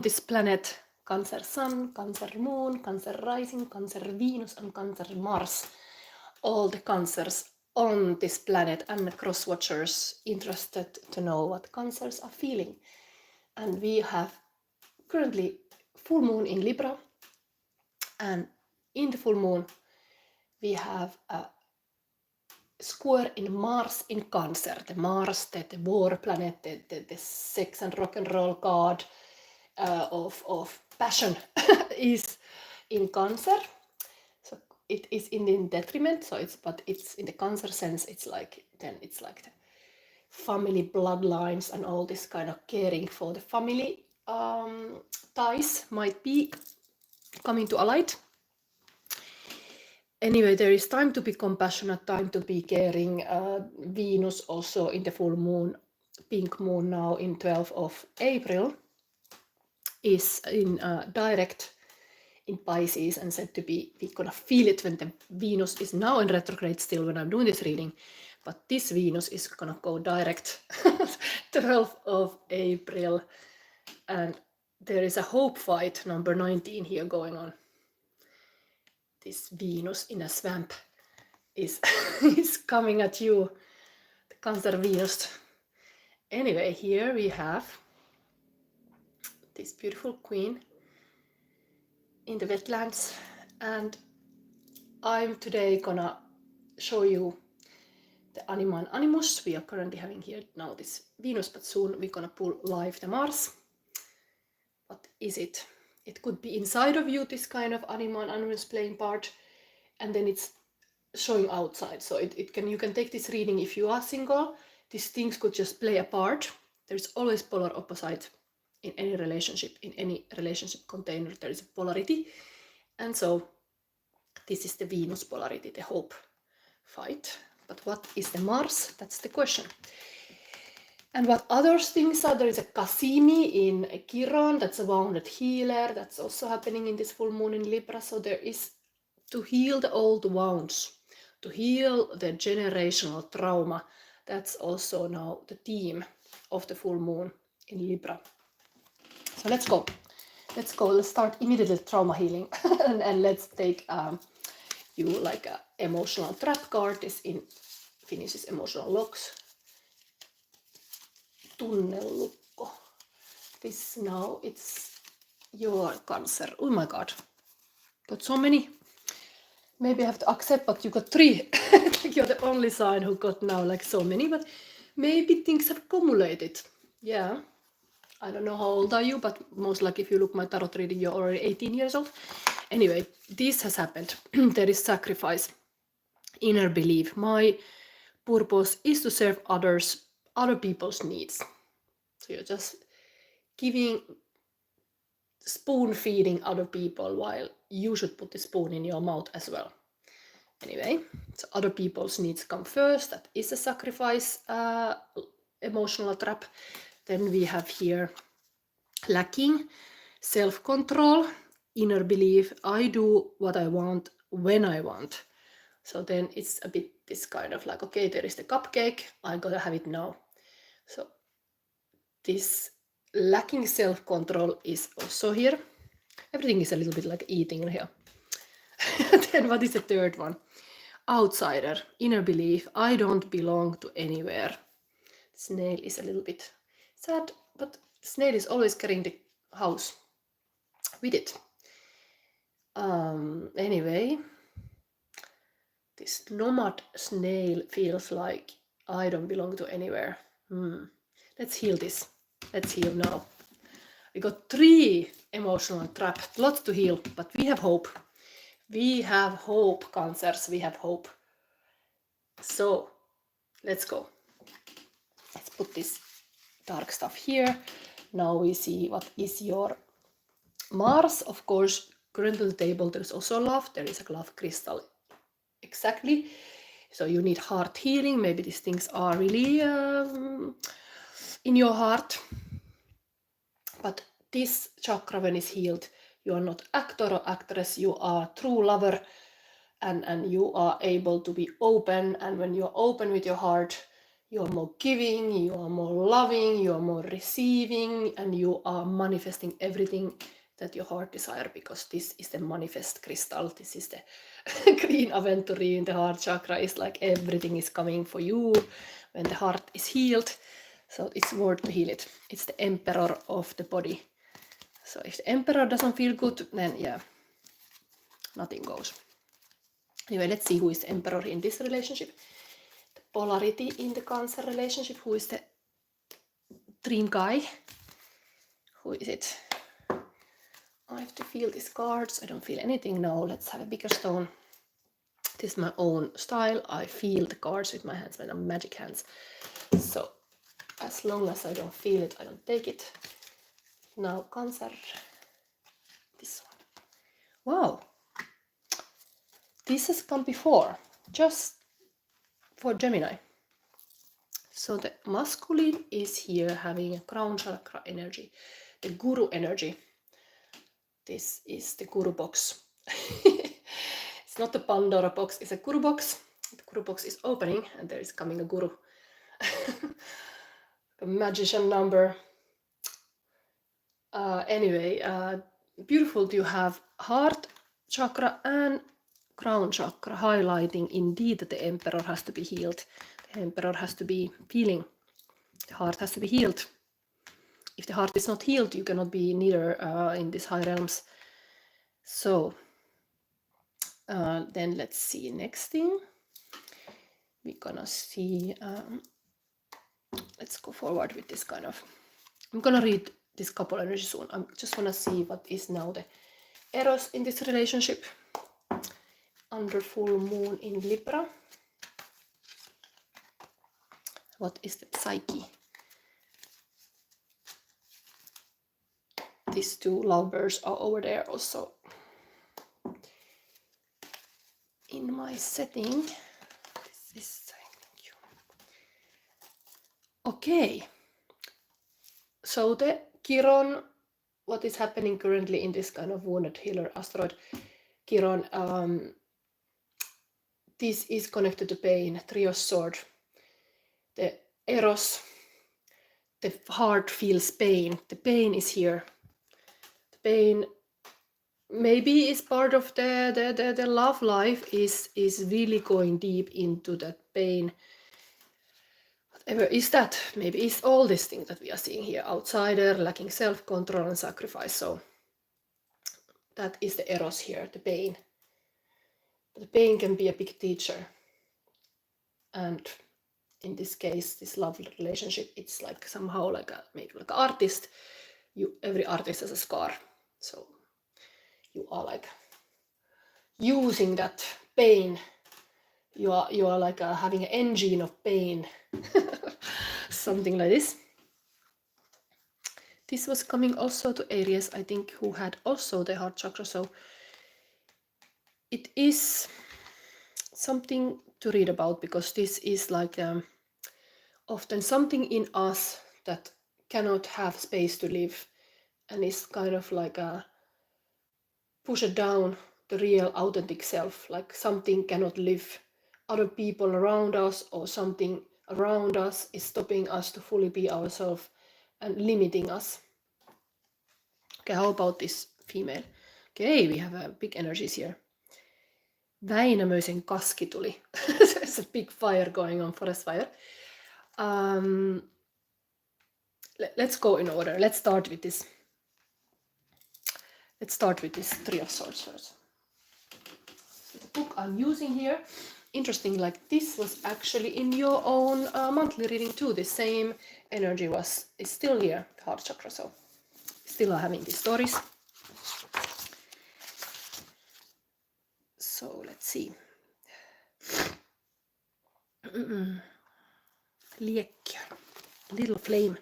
this planet, Cancer Sun, Cancer Moon, Cancer Rising, Cancer Venus, and Cancer Mars. All the Cancers on this planet and cross-watchers interested to know what Cancers are feeling. And we have currently full moon in Libra, and in the full moon we have a square in Mars in Cancer. The Mars, the war planet, the sex and rock and roll god of passion is in Cancer. So it is in detriment. So but it's in the Cancer sense. It's like the family bloodlines and all this kind of caring for the family ties might be coming to a light. Anyway, there is time to be compassionate, time to be caring. Venus also in the full moon, pink moon now in 12th of April, is in direct in Pisces and said to be, we're gonna feel it when the Venus is now in retrograde still when I'm doing this reading, but this Venus is gonna go direct 12th of April, and there is a hope fight number 19 here going on. This Venus in a swamp is is coming at you, the Cancer Venus. Anyway, here we have this beautiful queen in the wetlands, and I'm today gonna show you the anima and animus. We are currently having here now this Venus, but soon we're gonna pull live the Mars. What is it? It could be inside of you, this kind of anima and animus playing part, and then it's showing outside. So you can take this reading if you are single. These things could just play a part. There's always polar opposite in any relationship. In any relationship container there is a polarity, and so this is the Venus polarity, the hope fight. But what is the Mars? That's the question. And what other things are? There is a Cassini in Chiron, that's a wounded healer. That's also happening in this full moon in Libra. So there is to heal the old wounds, to heal the generational trauma. That's also now the theme of the full moon in Libra. So let's go. Let's start immediately trauma healing. and let's take you like a emotional trap card. This in Finnish is emotional locks. Tunnelukko. This now it's your Cancer. Oh my god. Got so many. Maybe I have to accept, but you got 3. You're the only sign who got now like so many, but maybe things have accumulated. Yeah. I don't know how old are you, but most likely if you look my tarot reading, you're already 18 years old. Anyway, this has happened. There is sacrifice, inner belief. My purpose is to serve other people's needs. So you're just giving, spoon feeding other people while you should put the spoon in your mouth as well. Anyway, so other people's needs come first. That is a sacrifice, emotional trap. Then we have here lacking self-control, inner belief. I do what I want when I want. So then it's a bit this kind of like, okay, there is the cupcake, I gotta have it now. So this lacking self-control is also here. Everything is a little bit like eating here. Then what is the third one? Outsider, inner belief. I don't belong to anywhere. Snail is a little bit sad, but snail is always carrying the house with it. Anyway, this nomad snail feels like I don't belong to anywhere. Let's heal this. Let's heal now. We got 3 emotional traps, lots to heal, but we have hope. We have hope, Cancers, we have hope. So let's go. Let's put this dark stuff here. Now we see what is your Mars. Of course, currently on the table there's also love. There is a love crystal. Exactly. So you need heart healing. Maybe these things are really in your heart. But this chakra, when it's healed, you are not actor or actress. You are true lover, and you are able to be open. And when you're open with your heart, You are more giving, you are more loving, you are more receiving, and you are manifesting everything that your heart desire, because this is the manifest crystal. This is the green aventurine. The heart chakra is like everything is coming for you when the heart is healed. So it's worth to heal it. It's the emperor of the body. So if the emperor doesn't feel good, then yeah, nothing goes. Anyway, let's see who is the emperor in this relationship. The polarity in the Cancer relationship. Who is the dream guy? Who is it? I have to feel these cards. I don't feel anything now. Let's have a bigger stone. This is my own style. I feel the cards with my hands when I'm magic hands. So as long as I don't feel it, I don't take it. Now Cancer. This one. Wow. This has come before, just for Gemini. So the masculine is here having a crown chakra energy, the guru energy. This is the guru box. It's not the Pandora box, it's a guru box. The guru box is opening and there is coming a guru. A magician number. Anyway, beautiful to have heart chakra and crown chakra, highlighting indeed that the emperor has to be healed. The emperor has to be feeling. The heart has to be healed. If the heart is not healed, you cannot be neither in these high realms. So then let's see next thing. We're gonna see, let's go forward with this kind of, I'm gonna read this couple energy soon. I just wanna see what is now the Eros in this relationship under full moon in Libra. What is the psyche? These two lovebirds are over there also in my setting. This is, thank you. Okay. So the Chiron, what is happening currently in this kind of wounded healer asteroid, Chiron, this is connected to pain, Three of Swords. The Eros, the heart feels pain. The pain is here. The pain maybe is part of the love life is really going deep into that pain. Whatever is that? Maybe it's all these things that we are seeing here. Outsider, lacking self-control and sacrifice. So that is the Eros here, the pain. The pain can be a big teacher. And in this case, this love relationship, it's like somehow like maybe like an artist. Every artist has a scar. So you are like using that pain. You are like having an engine of pain. Something like this. This was coming also to Aries, I think, who had also the heart chakra. So it is something to read about, because this is like often something in us that cannot have space to live, and is kind of like a push it down the real authentic self, like something cannot live. Other people around us or something around us is stopping us to fully be ourselves and limiting us. Okay, how about this female? Okay, we have big energies here. Väinämöisen kaski tuli. There's a big fire going on, forest fire. Let's go in order. Let's start with this. Let's start with this Three of Swords first. So the book I'm using here, interesting, like this was actually in your own monthly reading too. The same energy is still here, heart chakra. So still are having these stories. So let's see. Liekkiö, little flame.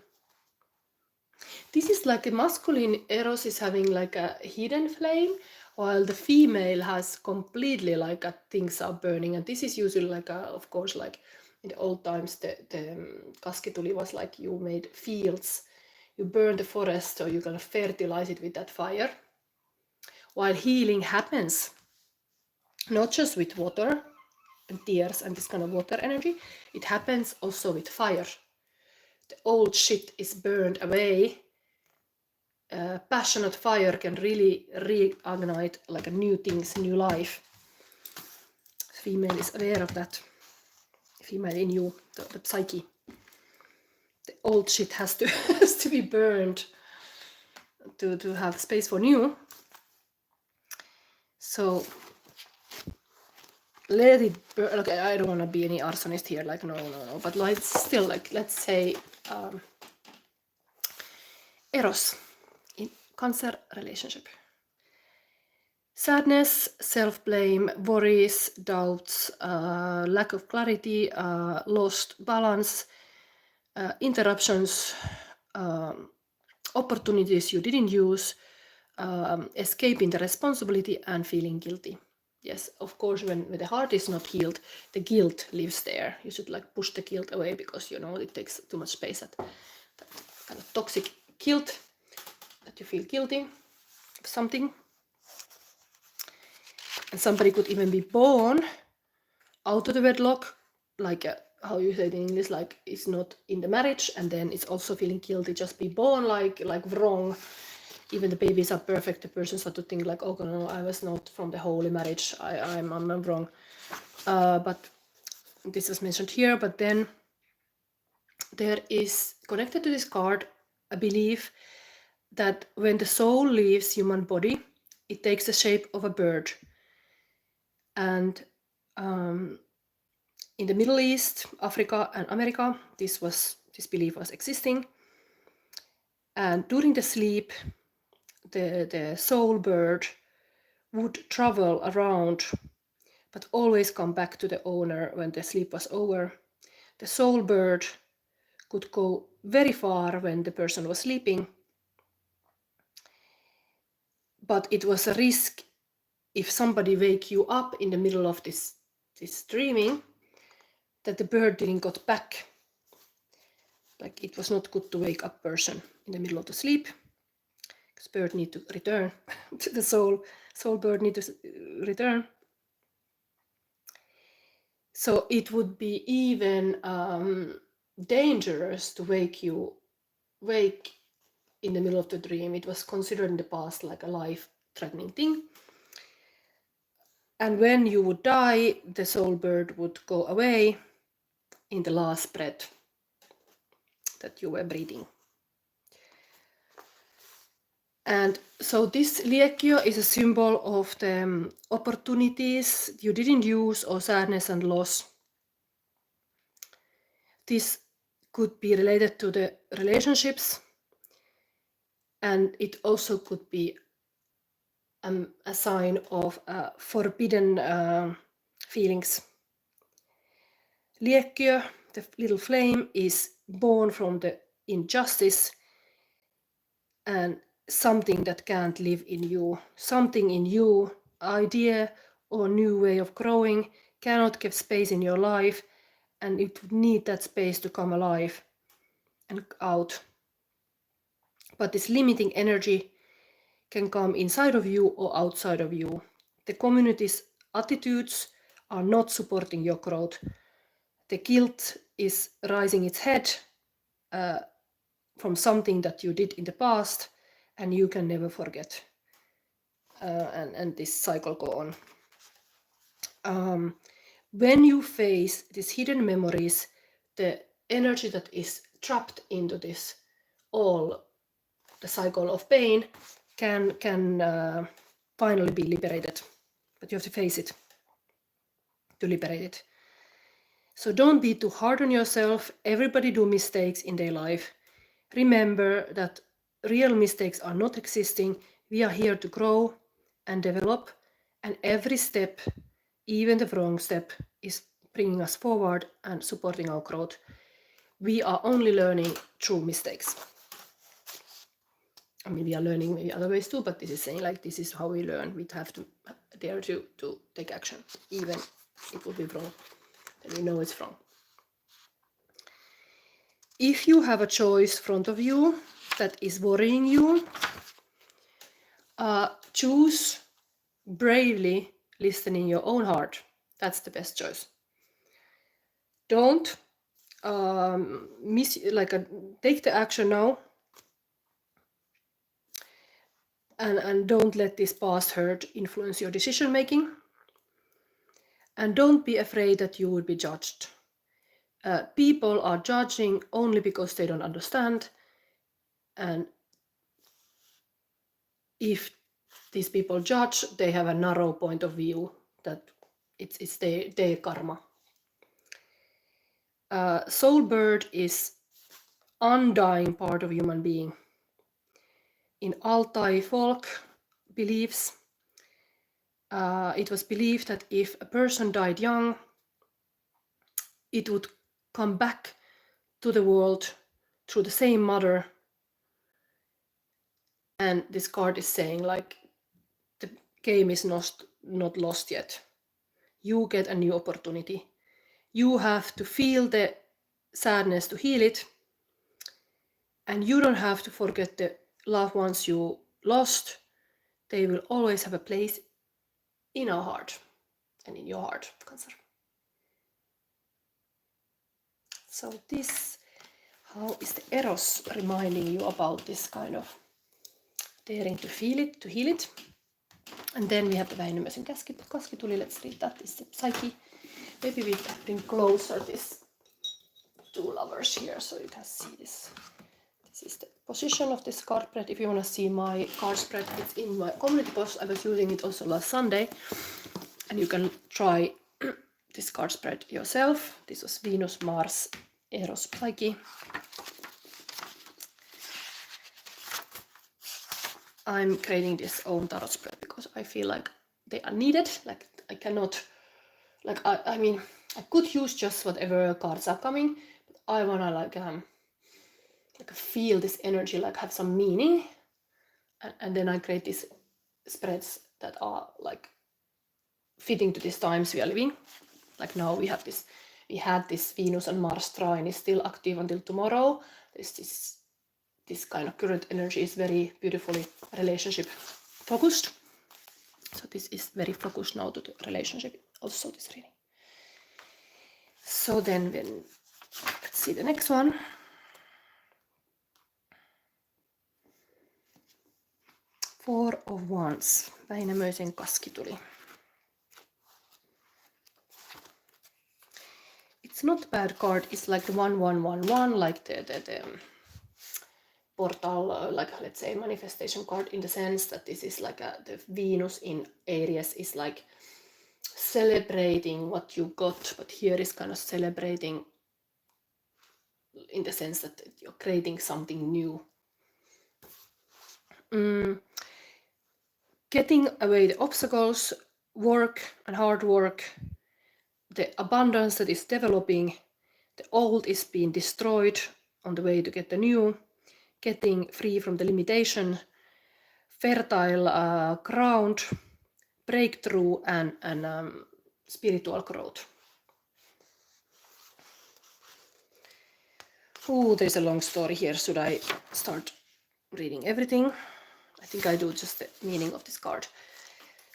This is like a masculine Eros is having like a hidden flame, while the female has completely like things are burning. And this is usually like of course, like in the old times, the kaskituli was like you made fields, you burn the forest, so you're gonna fertilize it with that fire. While healing happens not just with water, and tears and this kind of water energy. It happens also with fire. The old shit is burned away. Passionate fire can really reignite like a new things, new life. Female is aware of that. Female in you, the psyche. The old shit has to be burned to have space for new. So let it burn. Okay, I don't want to be any arsonist here, like no, but like still, like let's say Eros in Cancer relationship. Sadness, self-blame, worries, doubts, lack of clarity, lost balance, interruptions, opportunities you didn't use, escaping the responsibility and feeling guilty. Yes, of course, when the heart is not healed, the guilt lives there. You should like push the guilt away because you know it takes too much space. That kind of toxic guilt, that you feel guilty of something. And somebody could even be born out of the wedlock, like how you say it in English, like it's not in the marriage, and then it's also feeling guilty, just be born like wrong. Even the babies are perfect, the person starts to think like, oh no, I was not from the holy marriage, I'm wrong. But this was mentioned here, but then there is connected to this card a belief that when the soul leaves human body, it takes the shape of a bird. And in the Middle East, Africa and America, this belief was existing. And during the sleep, the soul bird would travel around, but always come back to the owner when the sleep was over. The soul bird could go very far when the person was sleeping, but it was a risk if somebody wake you up in the middle of this dreaming, that the bird didn't got back. Like it was not good to wake up person in the middle of the sleep, because bird need to return. The soul bird need to return. So it would be even dangerous to wake in the middle of the dream. It was considered in the past like a life-threatening thing. And when you would die, the soul bird would go away in the last breath that you were breathing. And so this liekio is a symbol of the opportunities you didn't use, or sadness and loss. This could be related to the relationships, and it also could be a sign of forbidden feelings. Liekio, the little flame, is born from the injustice and something that can't live in you. Something in you, idea or new way of growing, cannot give space in your life, and it would need that space to come alive and out. But this limiting energy can come inside of you or outside of you. The community's attitudes are not supporting your growth. The guilt is rising its head from something that you did in the past, and you can never forget. And this cycle go on. When you face these hidden memories, the energy that is trapped into this, all the cycle of pain, can finally be liberated. But you have to face it to liberate it. So don't be too hard on yourself. Everybody do mistakes in their life. Remember that real mistakes are not existing. We are here to grow and develop, and every step, even the wrong step, is bringing us forward and supporting our growth. We are only learning through mistakes. I mean, we are learning maybe other ways too, but this is saying like this is how we learn. We have to dare to take action, even it will be wrong. Then we know it's wrong. If you have a choice in front of you that is worrying you, choose bravely listening your own heart. That's the best choice. don't take the action now, and don't let this past hurt influence your decision making, and don't be afraid that you will be judged. People are judging only because they don't understand, and if these people judge, they have a narrow point of view, that it's their karma. Soul bird is undying part of human being. In Altai folk beliefs, it was believed that if a person died young, it would come back to the world through the same mother. And this card is saying, like, the game is not lost yet. You get a new opportunity. You have to feel the sadness to heal it, and you don't have to forget the loved ones you lost. They will always have a place in our heart and in your heart, Cancer. So this, how is the Eros reminding you about this kind of daring to feel it, to heal it? And then we have the Väinämöisen kaskituli. Let's read that. This is the Psyche. Maybe we bring closer this two lovers here so you can see this. This is the position of this card spread. If you want to see my card spread, it's in my community post. I was using it also last Sunday, and you can try this card spread yourself. This was Venus, Mars, Eros, Psyche. I'm creating this own tarot spread because I feel like they are needed. Like, I cannot, like, I mean, I could use just whatever cards are coming, but I wanna like feel this energy, like have some meaning, and then I create these spreads that are like fitting to these times we are living. Like now we had this Venus and Mars trine is still active until tomorrow. There's this kind of current energy is very beautifully relationship focused. So this is very focused now to the relationship, also this reading. So then let's see the next one. Four of Wands, Väinämöisen kaskituli. It's not a bad card. It's like the 1111, like the portal, like let's say manifestation card, in the sense that this is like the Venus in Aries is like celebrating what you got, but here is kind of celebrating in the sense that you're creating something new. Getting away the obstacles, work and hard work, the abundance that is developing, the old is being destroyed on the way to get the new, getting free from the limitation, fertile ground, breakthrough, and spiritual growth. Oh, there's a long story here. Should I start reading everything? I think I do just the meaning of this card.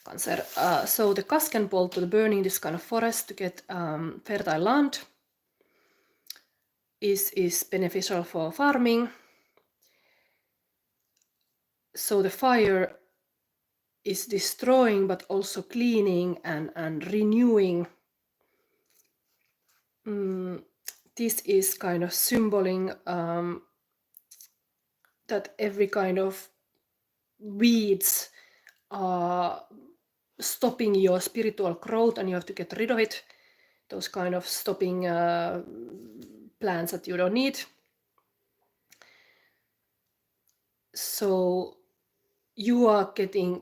Cancer. So the cask and bolt to the burning this kind of forest to get fertile land is beneficial for farming. So the fire is destroying but also cleaning and renewing. This is kind of symboling that every kind of weeds are stopping your spiritual growth and you have to get rid of it. Those kind of stopping plants that you don't need. So you are getting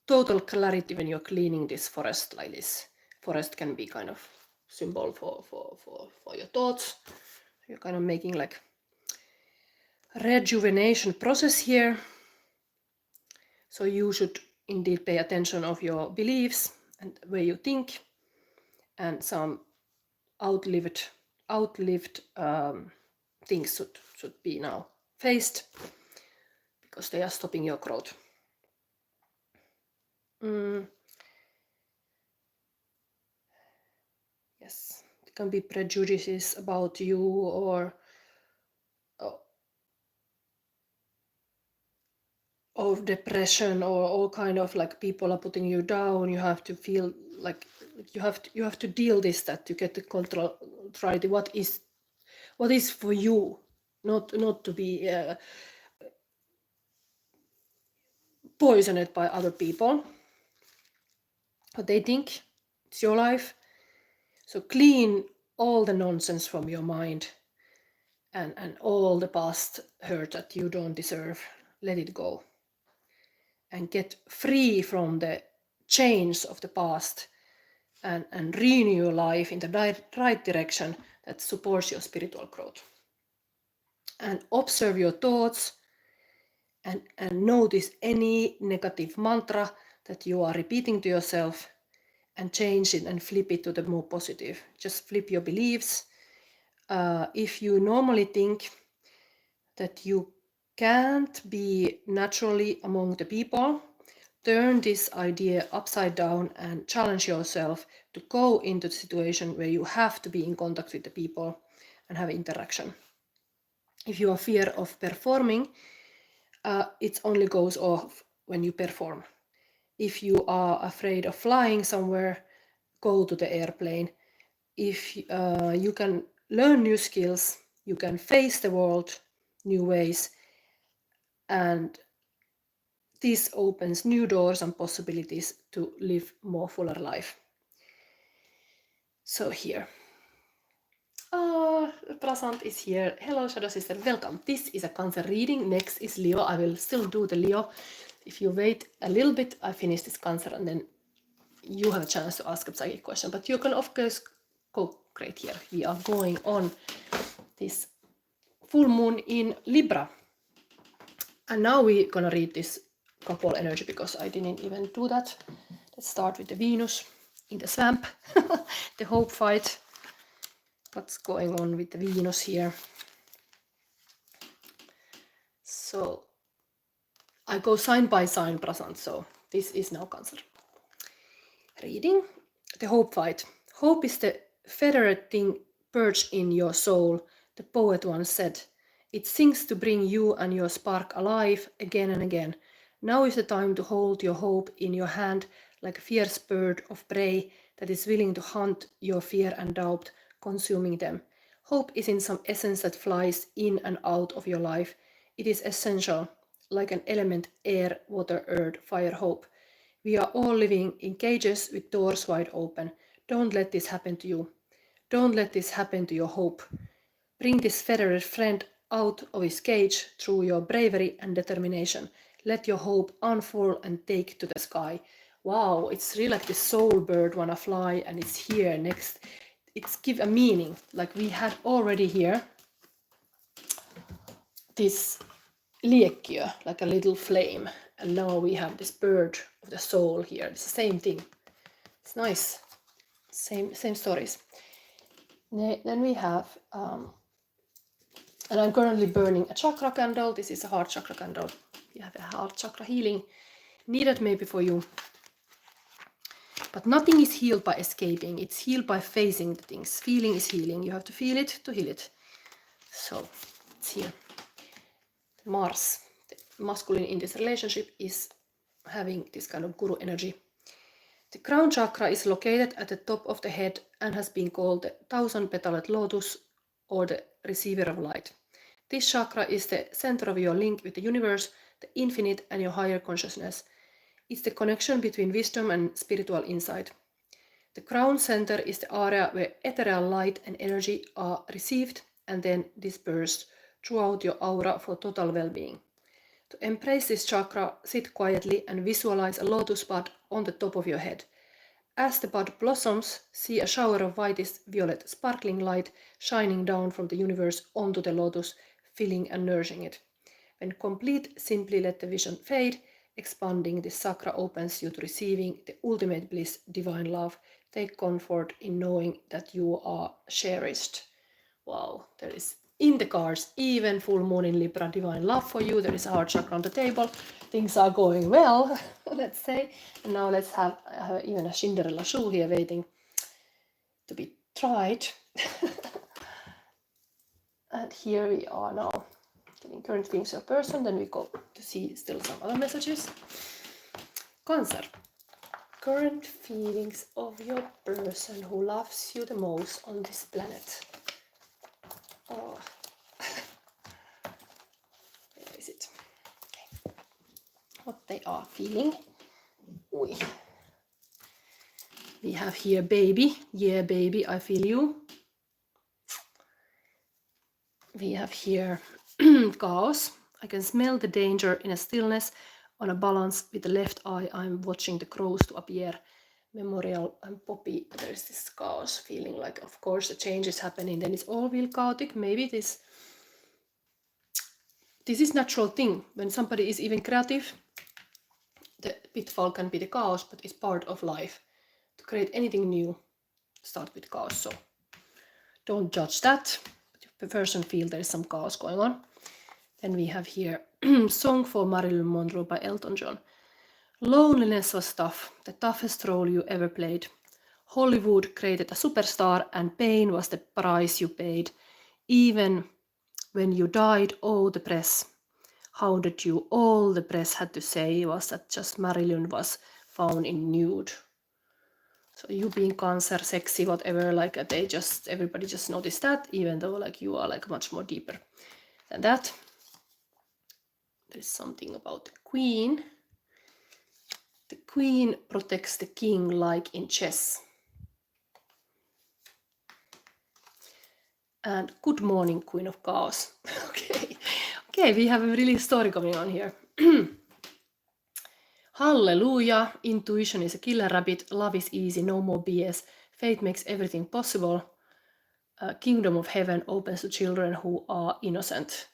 total clarity when you're cleaning this forest like this. Forest can be kind of symbol for your thoughts. You're kind of making like rejuvenation process here. So you should indeed pay attention of your beliefs and the way you think, and some outlived things should be now faced because they are stopping your growth. Yes, the can be prejudices about you, or depression, or all kind of like people are putting you down. You have to feel like you have to deal this, that you get to control, try to what is for you, not to be poisoned by other people, what they think. It's your life. So clean all the nonsense from your mind, and all the past hurt that you don't deserve. Let it go. And get free from the chains of the past, and renew your life in the right direction that supports your spiritual growth. And observe your thoughts, and notice any negative mantra that you are repeating to yourself, and change it and flip it to the more positive. Just flip your beliefs. If you normally think that you can't be naturally among the people, turn this idea upside down and challenge yourself to go into the situation where you have to be in contact with the people and have interaction. If you are fear of performing, it only goes off when you perform. If you are afraid of flying somewhere, go to the airplane. If you can learn new skills, you can face the world new ways, and this opens new doors and possibilities to live more fuller life. So here. Prasant is here. Hello, Shadow Sister. Welcome. This is a Cancer reading. Next is Leo. I will still do the Leo. If you wait a little bit, I finish this Cancer, and then you have a chance to ask a psychic question. But you can, of course, go great here. We are going on this full moon in Libra. And now we're going to read this couple energy, because I didn't even do that. Let's start with the Venus in the swamp. The hope fight. What's going on with the Venus here? So I go sign by sign, Prasant. So this is now Cancer. Reading. The hope fight. Hope is the federating perch in your soul, the poet once said. It sings to bring you and your spark alive again and again. Now is the time to hold your hope in your hand like a fierce bird of prey that is willing to hunt your fear and doubt, consuming them. Hope is in some essence that flies in and out of your life. It is essential, like an element: air, water, earth, fire, hope. We are all living in cages with doors wide open. Don't let this happen to you. Don't let this happen to your hope. Bring this feathered friend out of his cage through your bravery and determination. Let your hope unfold and take to the sky. Wow, it's really like the soul bird wanna fly, and it's here next. It's give a meaning. Like we had already here this liekkiö, like a little flame, and now we have this bird of the soul here. It's the same thing. It's nice. Same stories. Then we have and I'm currently burning a chakra candle. This is a heart chakra candle. You have a heart chakra healing needed maybe for you. But nothing is healed by escaping. It's healed by facing the things. Feeling is healing. You have to feel it to heal it. So it's here. Mars, the masculine in this relationship, is having this kind of guru energy. The crown chakra is located at the top of the head and has been called the 1,000-petaled lotus, or the receiver of light. This chakra is the center of your link with the universe, the infinite, and your higher consciousness. It's the connection between wisdom and spiritual insight. The crown center is the area where ethereal light and energy are received and then dispersed throughout your aura for total well-being. To embrace this chakra, sit quietly and visualize a lotus bud on the top of your head. As the bud blossoms, see a shower of whitish violet sparkling light shining down from the universe onto the lotus, filling and nourishing it. When complete, simply let the vision fade. Expanding this chakra opens you to receiving the ultimate bliss, divine love. Take comfort in knowing that you are cherished. Wow, there is in the cards, even full moon in Libra, divine love for you. There is a heart chakra on the table. Things are going well, let's say. And now let's have even a Cinderella shoe here waiting to be tried. And here we are now, getting current feelings of a person. Then we go to see still some other messages. Cancer. Current feelings of your person who loves you the most on this planet. Oh. Where is it? Okay. What they are feeling. Ui. We have here baby. Yeah, baby, I feel you. We have here chaos. I can smell the danger in a stillness. On a balance with the left eye, I'm watching the crows to appear. Memorial and poppy. There's this chaos feeling like, of course, a change is happening. Then it's all real chaotic. Maybe this is natural thing. When somebody is even creative, the pitfall can be the chaos, but it's part of life. To create anything new, start with chaos. So don't judge that. But if the person feels there is some chaos going on. Then we have here Song for Marilyn Monroe by Elton John. Loneliness was tough, the toughest role you ever played. Hollywood created a superstar and pain was the price you paid. Even when you died, oh the press. How did you? All the press had to say was that just Marilyn was found in nude. So you being Cancer, sexy, whatever, like everybody just noticed that, even though like you are like much more deeper than that. There's something about the queen. The queen protects the king like in chess. And good morning, Queen of Chaos. Okay, we have a really story coming on here. Hallelujah, intuition is a killer rabbit, love is easy, no more BS, fate makes everything possible. Kingdom of heaven opens to children who are innocent.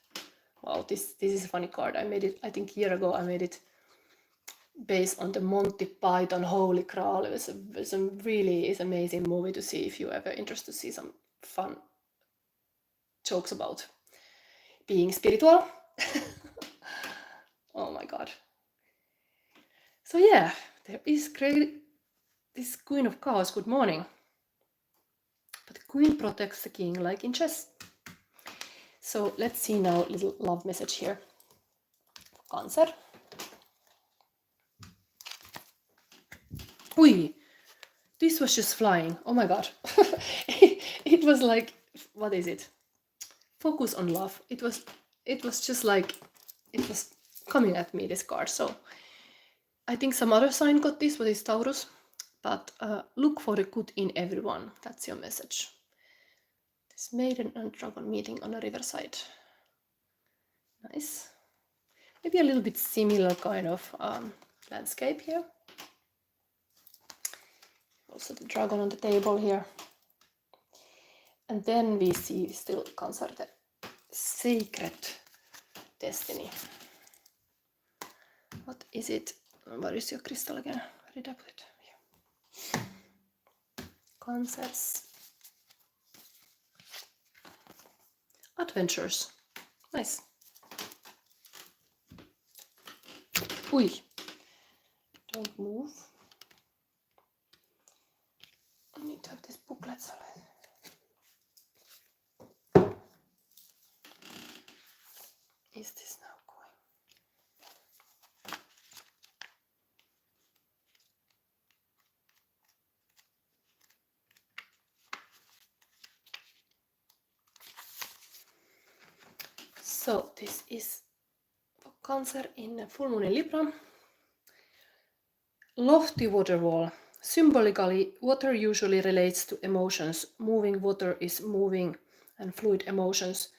Wow, this is a funny card. I made it, I think a year ago, I made it based on the Monty Python Holy Grail. It's a really amazing movie to see if you're ever interested to see some fun jokes about being spiritual. Oh my god. So yeah, there is this Queen of Chaos, good morning. But the queen protects the king like in chess. So let's see now a little love message here. Cancer. Ui, this was just flying. Oh my god. It was like, what is it? Focus on love. It was just like, it was coming at me, this card. So I think some other sign got this, what is Taurus? But look for the good in everyone. That's your message. This maiden and dragon meeting on a riverside. Nice. Maybe a little bit similar kind of landscape here. Also the dragon on the table here. And then we see still Cancer, the sacred destiny. What is it? Where is your crystal again? Where did I put it? Here. Cancer's adventures. Nice. Ui. Don't move. I need to have this booklet. Is this now going? So this is for Cancer in full moon in Libra. Lofty water wall. Symbolically, water usually relates to emotions. Moving water is moving and fluid emotions.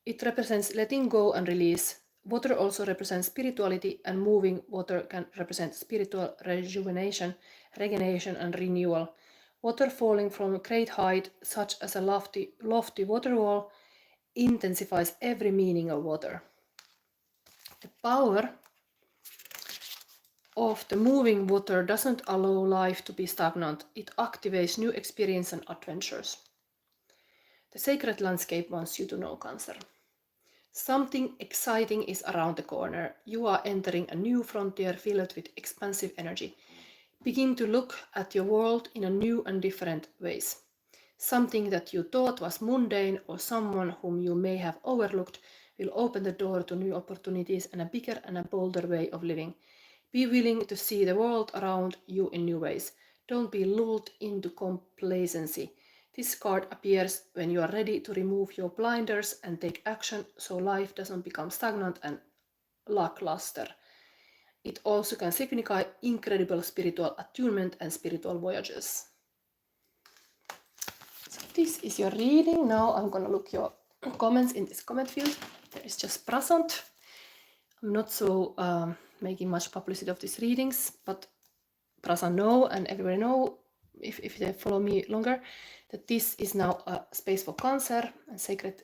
It represents letting go and release. Water also represents spirituality, and moving water can represent spiritual rejuvenation, regeneration, and renewal. Water falling from a great height, such as a lofty water wall, intensifies every meaning of water. The power of the moving water doesn't allow life to be stagnant. It activates new experiences and adventures. The sacred landscape wants you to know, Cancer. Something exciting is around the corner. You are entering a new frontier filled with expansive energy. Begin to look at your world in a new and different ways. Something that you thought was mundane or someone whom you may have overlooked will open the door to new opportunities and a bigger and a bolder way of living. Be willing to see the world around you in new ways. Don't be lulled into complacency. This card appears when you are ready to remove your blinders and take action so life doesn't become stagnant and lackluster. It also can signify incredible spiritual attunement and spiritual voyages. So this is your reading. Now I'm gonna look your comments in this comment field. There is just present. I'm not so making much publicity of these readings, but Prasan know and everybody know, if they follow me longer, that this is now a space for Cancer and sacred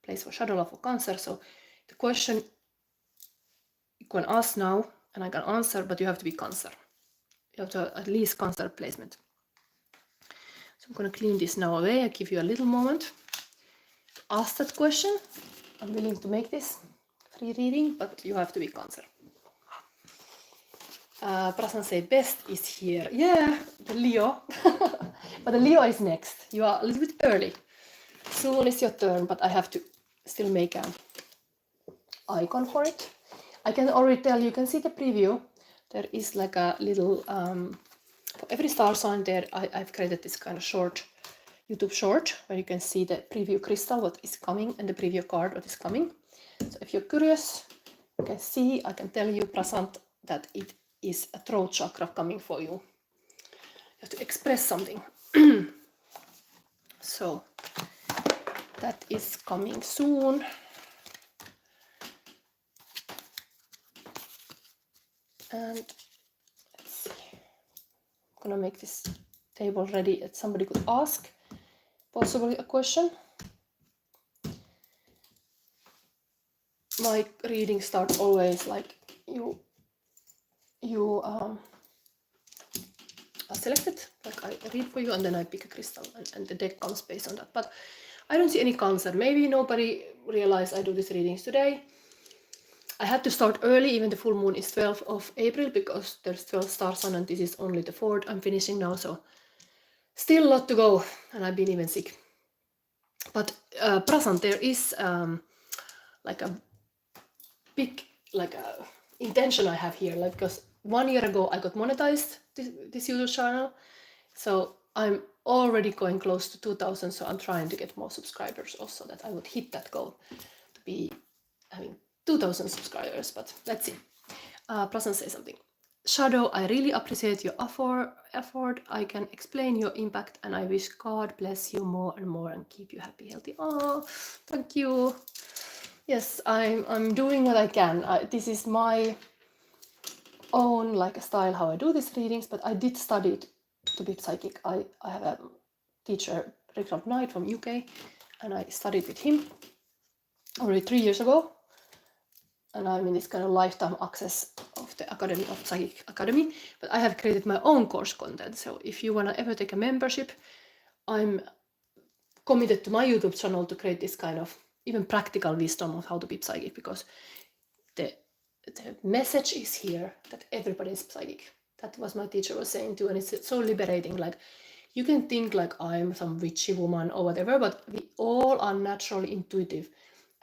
place for shadow love for Cancer. So the question you can ask now and I can answer, but you have to be Cancer. You have to have at least Cancer placement. So I'm going to clean this now away. I give you a little moment to ask that question. I'm willing to make this free reading, but you have to be Cancer. Prasan say best is here. Yeah, the Leo. But the Leo is next. You are a little bit early. Soon is your turn, but I have to still make an icon for it. I can already tell you can see the preview. There is like a little, for every star sign there, I've created this kind of short, YouTube short, where you can see the preview crystal, what is coming, and the preview card, what is coming. So if you're curious, you can see, I can tell you, Prasant, that it is a throat chakra coming for you. You have to express something. So that is coming soon. And let's see. I'm gonna make this table ready that somebody could ask possibly a question. My reading starts always like you are selected, like I read for you and then I pick a crystal and the deck comes based on that. But I don't see any Cancer. Maybe nobody realized I do these readings today. I had to start early, even the full moon is 12th of April because there's 12 star sign and this is only the 4th I'm finishing now, so still a lot to go and I've been even sick. But Prasant, there is like a big intention I have here, like because 1 year ago I got monetized this YouTube channel, so I'm already going close to 2,000, so I'm trying to get more subscribers also, that I would hit that goal to be having 2,000 subscribers, but let's see. Prasan says something. Shadow, I really appreciate your effort. I can explain your impact and I wish God bless you more and more and keep you happy, healthy. Oh, thank you. Yes, I'm doing what I can. This is my own like a style how I do these readings, but I did study it to be psychic. I have a teacher, Richard Knight from UK, and I studied with him already 3 years ago. And I'm in this kind of lifetime access of the Academy of Psychic Academy, but I have created my own course content. So if you want to ever take a membership, I'm committed to my YouTube channel to create this kind of even practical wisdom of how to be psychic, because the message is here that everybody is psychic. That was my teacher was saying too, and it's so liberating. Like, you can think like I'm some witchy woman or whatever, but we all are naturally intuitive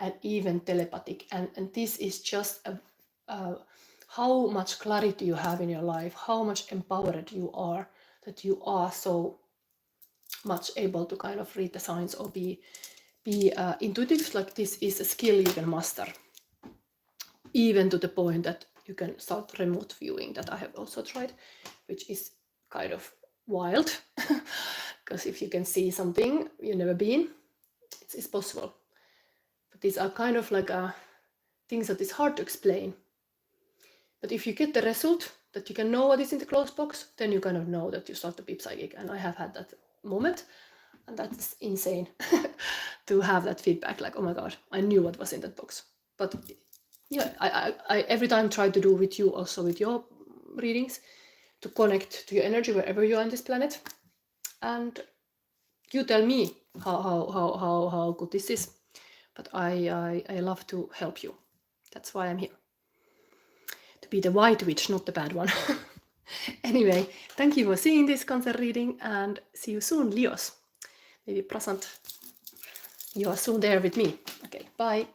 and even telepathic, and this is just how much clarity you have in your life, how much empowered you are, that you are so much able to kind of read the signs or be intuitive. Like, this is a skill you can master, even to the point that you can start remote viewing, that I have also tried, which is kind of wild because if you can see something you've never been, it's possible. But these are kind of like things that is hard to explain. But if you get the result that you can know what is in the closed box, then you kind of know that you start to be psychic. And I have had that moment, and that's insane to have that feedback, like, oh my god, I knew what was in that box. But yeah, I every time try to do with you, also with your readings, to connect to your energy wherever you are on this planet, and you tell me how good this is. But I love to help you. That's why I'm here. To be the white witch, not the bad one. Anyway, thank you for seeing this Cancer reading, and see you soon, Leos. maybe present. You are soon there with me. Okay, bye.